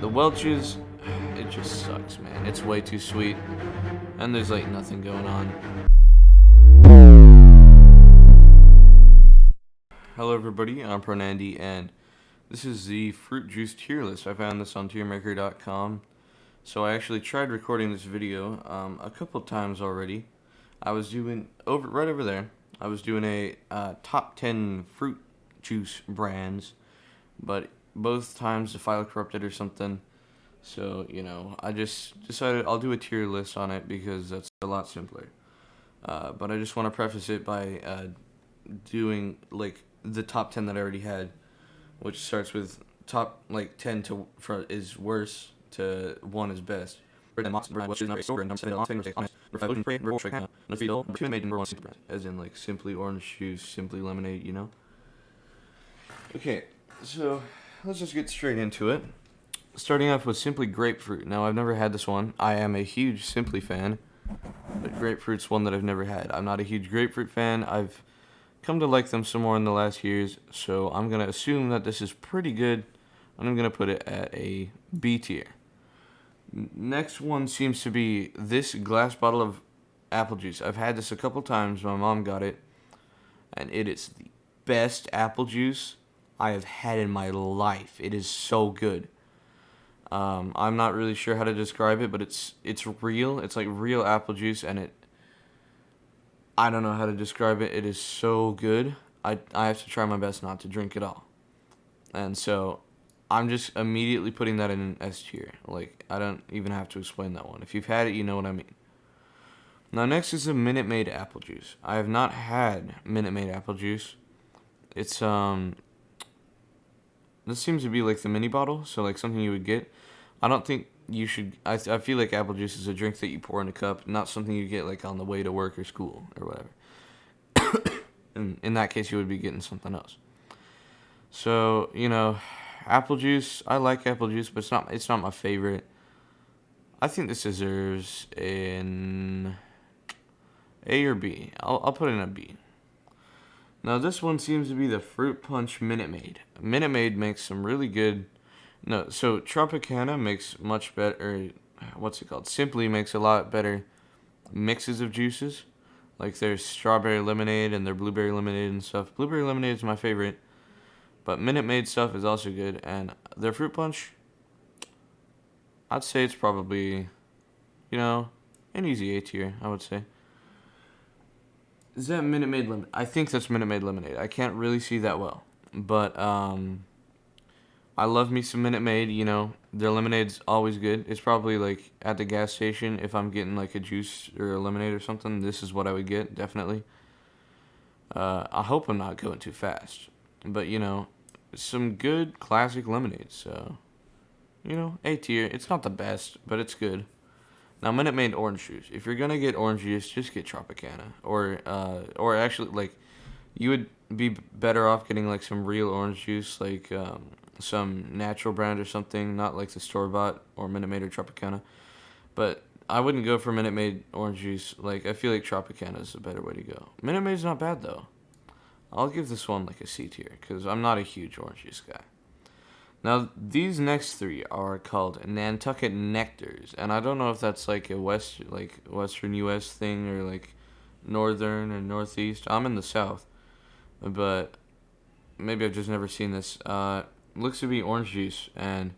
The Welch's, it just sucks, man. It's way too sweet, and there's like nothing going on. Hello everybody, I'm Pronandy, and this is the fruit juice tier list. I found this on tiermaker.com. So I actually tried recording this video a couple times already. I was doing right over there. I was doing a top 10 fruit juice brands, but both times the file corrupted or something. So, I just decided I'll do a tier list on it because that's a lot simpler. But I just want to preface it by doing like the top 10 that I already had, which starts with top like 10 is worse to 1 is best. As in like simply orange juice, simply lemonade, Okay, so let's just get straight into it. Starting off with Simply Grapefruit. Now, I've never had this one. I am a huge Simply fan, but Grapefruit's one that I've never had. I'm not a huge Grapefruit fan. I've come to like them some more in the last years, so I'm going to assume that this is pretty good, and I'm going to put it at a B tier. Next one seems to be this glass bottle of apple juice. I've had this a couple times. My mom got it, and it is the best apple juice I have had in my life. It is so good. I'm not really sure how to describe it, but it's real. It's like real apple juice, and I don't know how to describe it. It is so good. I have to try my best not to drink it all. And so I'm just immediately putting that in an S tier. Like, I don't even have to explain that one. If you've had it, you know what I mean. Now, next is the Minute Maid apple juice. I have not had Minute Maid apple juice. It's, this seems to be like the mini bottle, so like something you would get. I don't think you should. I feel like apple juice is a drink that you pour in a cup, not something you get like on the way to work or school or whatever. In that case, you would be getting something else. So apple juice. I like apple juice, but it's not my favorite. I think this deserves an A or B. I'll put it in a B. Now this one seems to be the Fruit Punch Minute Maid. Minute Maid makes some really good. No, so Tropicana makes much better. What's it called? Simply makes a lot better mixes of juices. Like their strawberry lemonade and their blueberry lemonade and stuff. Blueberry lemonade is my favorite, but Minute Maid stuff is also good. And their fruit punch, I'd say it's probably, an easy A tier. I would say. Is that Minute Maid lemonade? I think that's Minute Maid lemonade. I can't really see that well, but I love me some Minute Maid. Their lemonade's always good. It's probably like at the gas station if I'm getting like a juice or a lemonade or something. This is what I would get, definitely. I hope I'm not going too fast, but some good classic lemonades. So, A tier. It's not the best, but it's good. Now, Minute Maid orange juice. If you're gonna get orange juice, just get Tropicana, or actually like, you would be better off getting like some real orange juice, like some natural brand or something, not like the store bought or Minute Maid or Tropicana. But I wouldn't go for Minute Maid orange juice. Like, I feel like Tropicana is a better way to go. Minute Maid's not bad though. I'll give this one like a C tier because I'm not a huge orange juice guy. Now, these next three are called Nantucket Nectars, and I don't know if that's like a Western U.S. thing or like Northern or Northeast. I'm in the South, but maybe I've just never seen this. Looks to be orange juice, and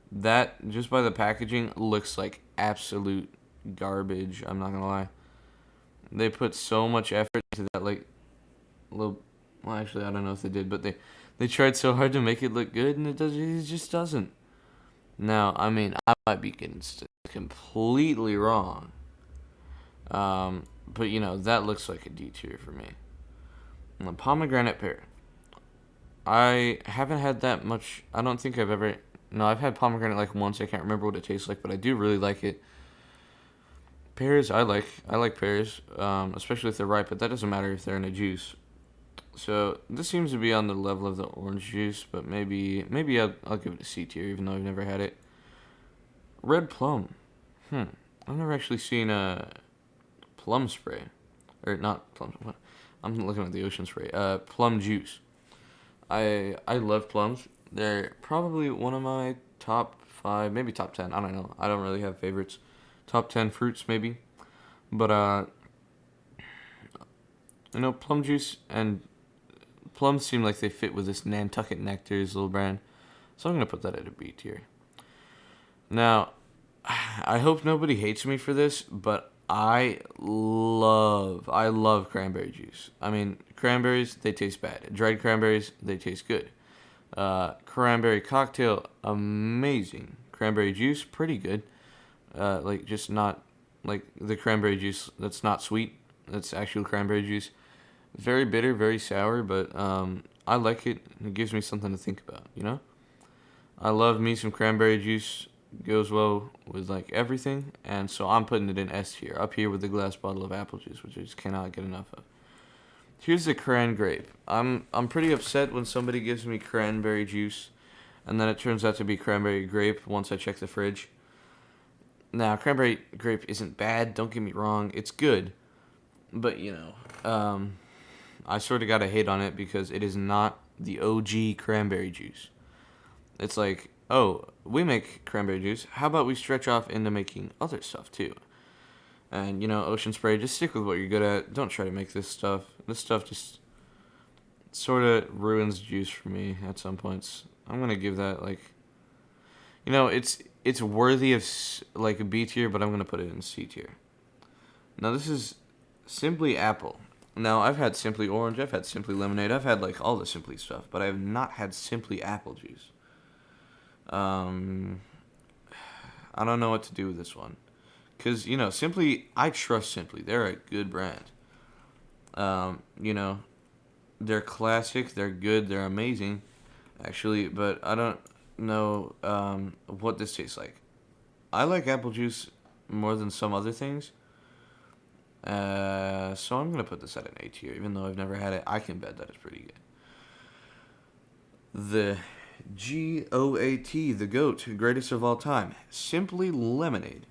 that, just by the packaging, looks like absolute garbage. I'm not gonna lie. They put so much effort into that, like, little. Well, actually, I don't know if they did, but they tried so hard to make it look good, and it just doesn't. Now, I mean, I might be getting completely wrong. But that looks like a D tier for me. And the pomegranate pear. I haven't had that much. I don't think I've ever. No, I've had pomegranate like once. I can't remember what it tastes like, but I do really like it. Pears, I like. I like pears, especially if they're ripe. But that doesn't matter if they're in a juice. So this seems to be on the level of the orange juice, but maybe I'll give it a C tier, even though I've never had it. Red plum. I've never actually seen a plum spray, or not plum. I'm looking at the ocean spray. Plum juice. I love plums. They're probably one of my top top 5, maybe top 10. I don't know. I don't really have favorites. Top 10 fruits, maybe. But, plum juice and plums seem like they fit with this Nantucket Nectar's little brand. So I'm going to put that at a B tier. Now, I hope nobody hates me for this, but I love cranberry juice. I mean, cranberries, they taste bad. Dried cranberries, they taste good. Cranberry cocktail, amazing. Cranberry juice, pretty good. Just not like the cranberry juice that's not sweet. That's actual cranberry juice. Very bitter, very sour, but I like it. It gives me something to think about, I love me some cranberry juice. Goes well with like everything, and so I'm putting it in S tier, up here with the glass bottle of apple juice, which I just cannot get enough of. Here's the cran grape. I'm pretty upset when somebody gives me cranberry juice, and then it turns out to be cranberry grape once I check the fridge. Now, cranberry grape isn't bad. Don't get me wrong, it's good, but I sort of gotta hate on it because it is not the OG cranberry juice. It's like, oh, we make cranberry juice. How about we stretch off into making other stuff too? And, Ocean Spray, just stick with what you're good at. Don't try to make this stuff. This stuff just sort of ruins juice for me at some points. I'm going to give that, it's worthy of, a B tier, but I'm going to put it in C tier. Now, this is Simply Apple. Now, I've had Simply Orange. I've had Simply Lemonade. I've had, all the Simply stuff, but I have not had Simply Apple juice. I don't know what to do with this one. Because, Simply, I trust Simply. They're a good brand. They're classic, they're good, they're amazing, actually, but I don't know what this tastes like. I like apple juice more than some other things. So I'm going to put this at an A tier, even though I've never had it. I can bet that it's pretty good. The GOAT, the GOAT, greatest of all time, Simply Lemonade.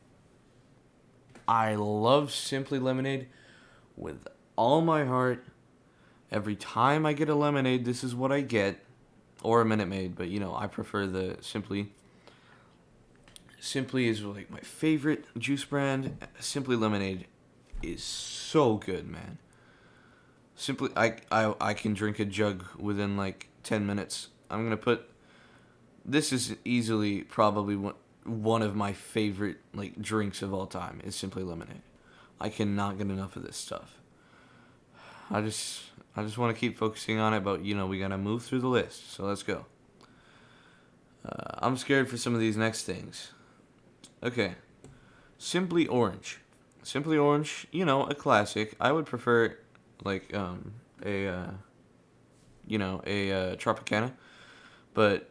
I love Simply Lemonade with all my heart. Every time I get a lemonade, this is what I get. Or a Minute Maid, but I prefer the Simply. Simply is my favorite juice brand. Simply Lemonade is so good, man. Simply, I can drink a jug within 10 minutes. I'm going to put, this is easily probably one of my favorite drinks of all time is Simply Lemonade. I cannot get enough of this stuff. I just want to keep focusing on it, but we got to move through the list. So let's go. I'm scared for some of these next things. Okay. Simply Orange. Simply Orange, a classic. I would prefer a Tropicana. But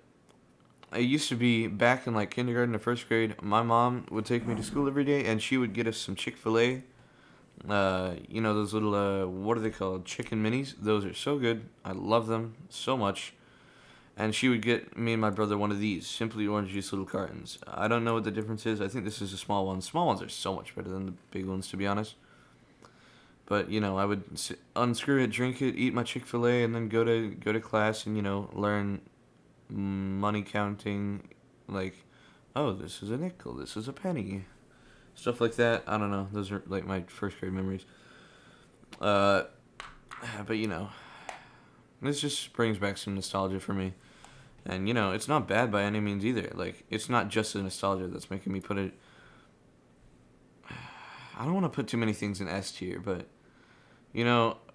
it used to be back in kindergarten or first grade, my mom would take me to school every day and she would get us some Chick-fil-A. Those little, what are they called? Chicken minis. Those are so good. I love them so much. And she would get me and my brother one of these, Simply Orange Juice little cartons. I don't know what the difference is. I think this is a small one. Small ones are so much better than the big ones, to be honest. But, I would unscrew it, drink it, eat my Chick-fil-A, and then go to class and, learn money counting. Oh, this is a nickel, this is a penny. Stuff like that. I don't know. Those are, my first grade memories. But, this just brings back some nostalgia for me. And, it's not bad by any means either. It's not just the nostalgia that's making me put it... I don't want to put too many things in S tier, but,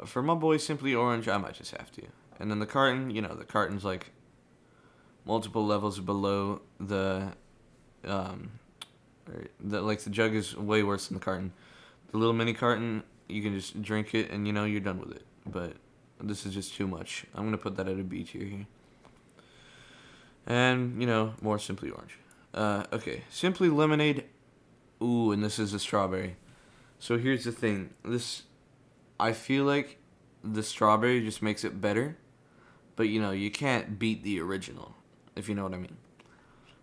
for my boy Simply Orange, I might just have to. And then the carton, the carton's, multiple levels below the jug is way worse than the carton. The little mini carton, you can just drink it and, you're done with it. But this is just too much. I'm going to put that at a B tier here. And, more Simply Orange. Okay, Simply Lemonade. Ooh, and this is a strawberry. So here's the thing. I feel like the strawberry just makes it better. But, you can't beat the original, if you know what I mean.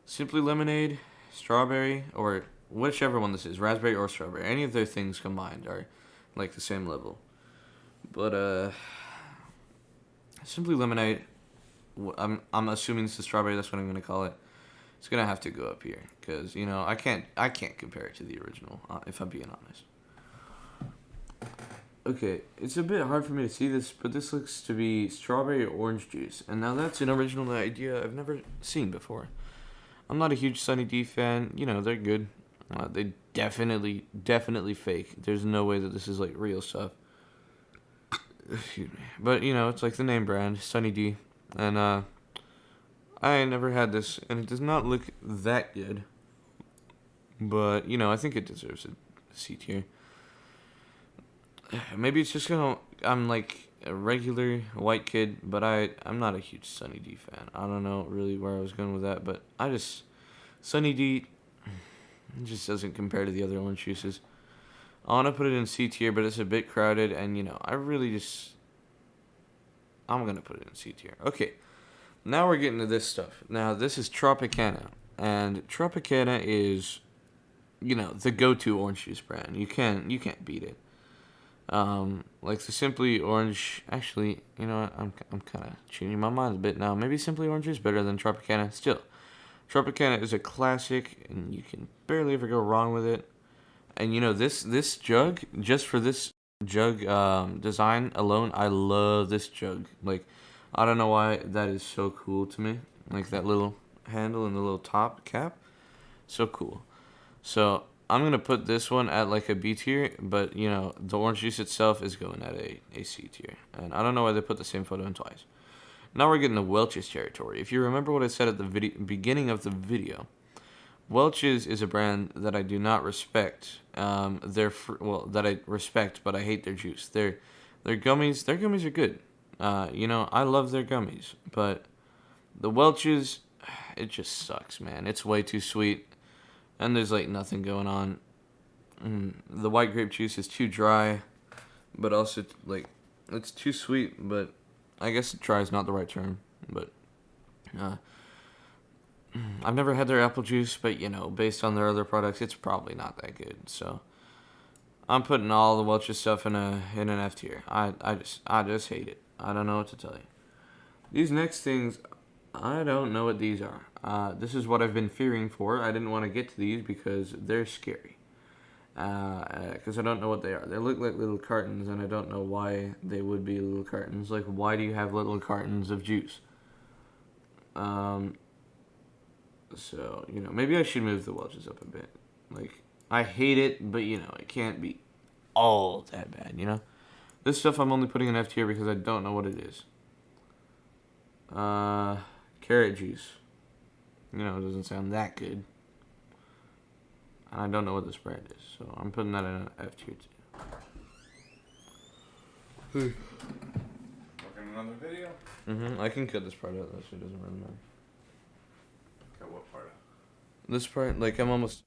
Simply Lemonade, strawberry, or whichever one this is, raspberry or strawberry. Any of their things combined are, the same level. But, Simply Lemonade, I'm assuming this is strawberry, that's what I'm going to call it. it's gonna have to go up here because you know I can't compare it to the original if I'm being honest. Okay, it's a bit hard for me to see this, but this looks to be strawberry orange juice, and now that's an original idea I've never seen before. I'm not a huge Sunny D fan. You know, they're good. They definitely fake. There's no way that this is like real stuff. Excuse me. But you know, it's like the name brand, Sunny D, and I never had this, and it does not look that good. But you know, I think it deserves a C tier. Maybe it's just gonna. I'm like a regular white kid, but I'm not a huge Sunny D fan. I don't know really where I was going with that, but Sunny D just doesn't compare to the other orange juices. I want to put it in C tier, but it's a bit crowded, and you know I'm gonna put it in C tier. Okay, now we're getting to this stuff. Now this is Tropicana, and Tropicana is, you know, the go-to orange juice brand. You can't beat it. Like the Simply Orange. Actually, you know what? I'm kind of changing my mind a bit now. Maybe Simply Orange is better than Tropicana. Still, Tropicana is a classic, and you can barely ever go wrong with it. And you know this jug, just for this jug design alone, I love this jug. Like, I don't know why that is so cool to me. Like that little handle and the little top cap, so cool. So I'm gonna put this one at like a B tier, but you know the orange juice itself is going at a C tier, and I don't know why they put the same photo in twice. Now we're getting to Welch's territory. If you remember what I said at the beginning of the video, Welch's is a brand that I do not respect. That I respect, but I hate their juice. Their gummies are good. You know, I love their gummies, but the Welch's, it just sucks, man. It's way too sweet. And there's like nothing going on. The white grape juice is too dry, but also like it's too sweet. But I guess dry is not the right term. But I've never had their apple juice, but you know, based on their other products, it's probably not that good. So I'm putting all the Welch's stuff in an F tier. I just hate it. I don't know what to tell you. These next things, I don't know what these are. This is what I've been fearing for. I didn't want to get to these because they're scary. Because I don't know what they are. They look like little cartons, and I don't know why they would be little cartons. Like, why do you have little cartons of juice? So, you know, maybe I should move the Welch's up a bit. Like, I hate it, but, you know, it can't be all that bad, you know? This stuff I'm only putting in F tier because I don't know what it is. Carrot juice. You know, it doesn't sound that good. And I don't know what this brand is, so I'm putting that in an F tier too. Working another video? I can cut this part out, though, so it doesn't really matter. Cut what part out? This part, like, I'm almost...